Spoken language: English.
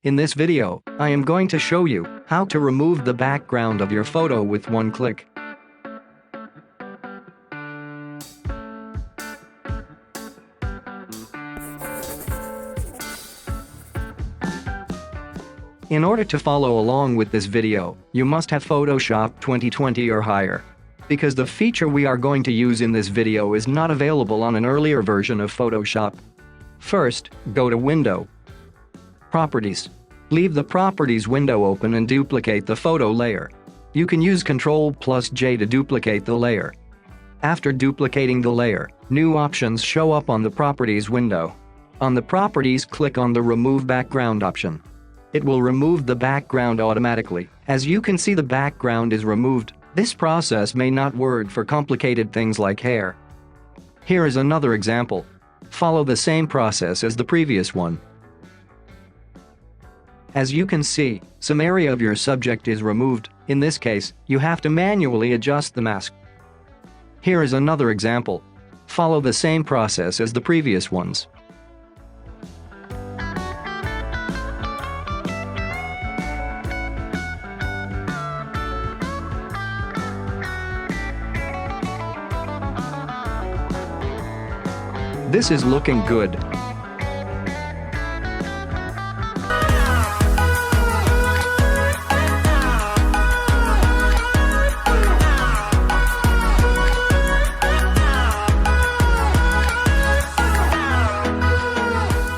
In this video, I am going to show you how to remove the background of your photo with one click. In order to follow along with this video, you must have Photoshop 2020 or higher, because the feature we are going to use in this video is not available on an earlier version of Photoshop. First, go to Window, Properties. Leave the Properties window open and duplicate the photo layer. You can use ctrl+J to duplicate the layer. After duplicating the layer, new options show up on the Properties window. On the Properties, click on the Remove Background option. It will remove the background automatically. As you can see, the background is removed. This process may not work for complicated things like hair. Here is another example. Follow the same process as the previous one. As you can see, some area of your subject is removed. In this case, you have to manually adjust the mask. Here is another example. Follow the same process as the previous ones. This is looking good.